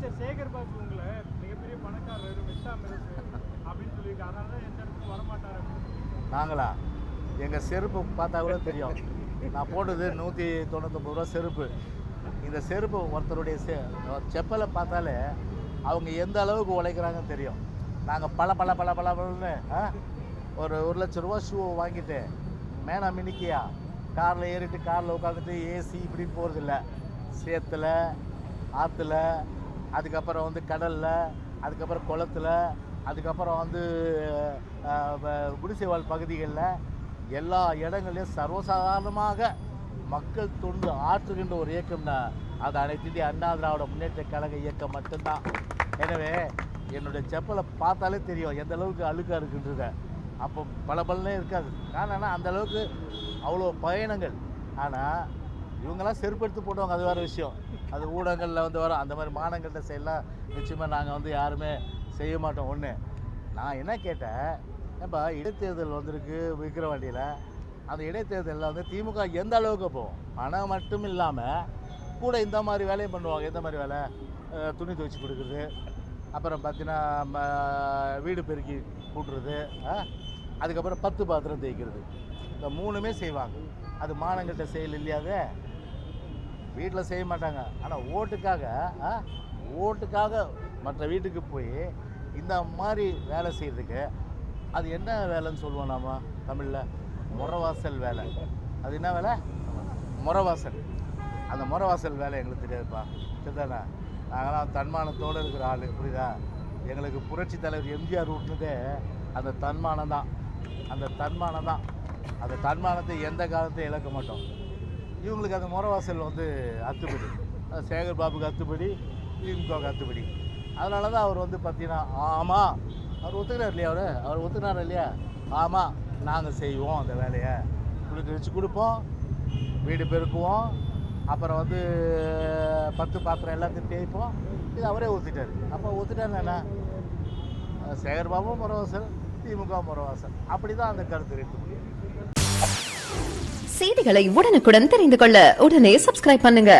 அமைச்சர் சேகர் பாபு உங்களை மிகப்பெரிய பணக்காரர் வெட்டா மிரசு அப்படின்னு சொல்லியிருக்காங்க. அதனால தான் எந்த இடத்துக்கு வரமாட்டார் அப்படின்னு. நாங்களா எங்கள் செருப்பு பார்த்தா கூட தெரியும். நான் போட்டது 199 ரூபா செருப்பு. இந்த செருப்பு ஒருத்தருடைய செப்பலை பார்த்தாலே அவங்க எந்த அளவுக்கு உழைக்கிறாங்கன்னு தெரியும். நாங்கள் பலன்னு ஒரு 1,00,000 ரூபா ஷூ வாங்கிட்டு மேனா மினிக்கியா காரில் ஏறிட்டு காரில் உட்காந்துட்டு ஏசி இப்படின்னு போகிறதில்ல. சேத்துல ஆற்றுல, அதுக்கப்புறம் வந்து கடலில், அதுக்கப்புறம் குளத்தில், அதுக்கப்புறம் வந்து குடிசைவாழ் பகுதிகளில் எல்லா இடங்களையும் சர்வசாதாரணமாக மக்கள் தொண்டு ஆற்றுகின்ற ஒரு இயக்கம்னா அது அனைத்து இந்திய அண்ணா திராவிட முன்னேற்ற கழக இயக்கம் மட்டும்தான். எனவே என்னுடைய செப்பலை பார்த்தாலே தெரியும் எந்த அளவுக்கு அழுக்காக இருக்குன்றத. அப்போ பலனே இருக்காது. காரணம்னா அந்த அளவுக்கு அவ்வளோ பயணங்கள். ஆனால் இவங்கெல்லாம் செருப்படுத்து போட்டவங்க, அது வேறு விஷயம். அது ஊடகங்களில் வந்து வரும். அந்த மாதிரி மானங்கள்ட்ட செய்யலாம் நிச்சயமாக நாங்கள் வந்து யாருமே செய்ய மாட்டோம். ஒன்று நான் என்ன கேட்டேன், ஏப்பா இடைத்தேர்தல் வந்திருக்கு விக்கிரவாண்டியில், அந்த இடைத்தேர்தலில் வந்து திமுக எந்த அளவுக்கு போகும்? பணம் மட்டும் இல்லாமல் கூட இந்த மாதிரி வேலையும் பண்ணுவாங்க. எந்த மாதிரி வேலை? துணி துவைச்சி கொடுக்குறது, அப்புறம் பார்த்தீங்கன்னா வீடு பெருக்கி கூட்டுறது, அதுக்கப்புறம் 10 பாத்திரம் தேய்க்கிறது. இந்த 3மே செய்வாங்க. அது மானங்கிட்ட செயல் இல்லையாத வீட்டில் செய்ய மாட்டாங்க. ஆனால் ஓட்டுக்காக மற்ற வீட்டுக்கு போய் இந்த மாதிரி வேலை செய்கிறதுக்கு அது என்ன வேலைன்னு சொல்லுவோம் நாம் தமிழில்? முறவாசல் வேலை. அது என்ன வேலை? முறவாசல். அந்த முறவாசல் வேலை எங்களுக்கு தெரியாதுப்பா. சரிதானே? நாங்களாம் தன்மானத்தோடு இருக்கிற ஆள், புரியுதா? எங்களுக்கு புரட்சி தலைவர் எம்ஜிஆர் ஊட்டினதே அந்த தன்மானம் தான். அந்த தன்மானத்தை எந்த காலத்தையும் இழக்க மாட்டோம். இவங்களுக்கு அந்த முறவாசல் வந்து அத்துப்படி. சேகர் பாபுக்கு அத்துப்படி, திமுகவுக்கு அத்துப்படி. அதனால தான் அவர் வந்து பார்த்தீங்கன்னா, ஆமாம் அவர் ஒத்துக்கிறார் இல்லையா? அவர் ஒத்துக்கிறார் இல்லையா? ஆமாம் நாங்கள் செய்வோம் அந்த வேலையை, குளிக்க வச்சு கொடுப்போம், வீடு பெருக்குவோம், அப்புறம் வந்து 10 பாத்திரம் எல்லாத்தையும் தேய்ப்போம். இது அவரே ஒத்துட்டார். அப்போ ஒத்துட்டாருன்னா என்ன? சேகர் பாபு முறவாசல், திமுக முறவாசல். அப்படி தான் அந்த கருத்து எடுத்து முடியும். செய்திகளை உடனுக்குடன் தெரிந்து கொள்ள உடனே சப்ஸ்கிரைப் பண்ணுங்க.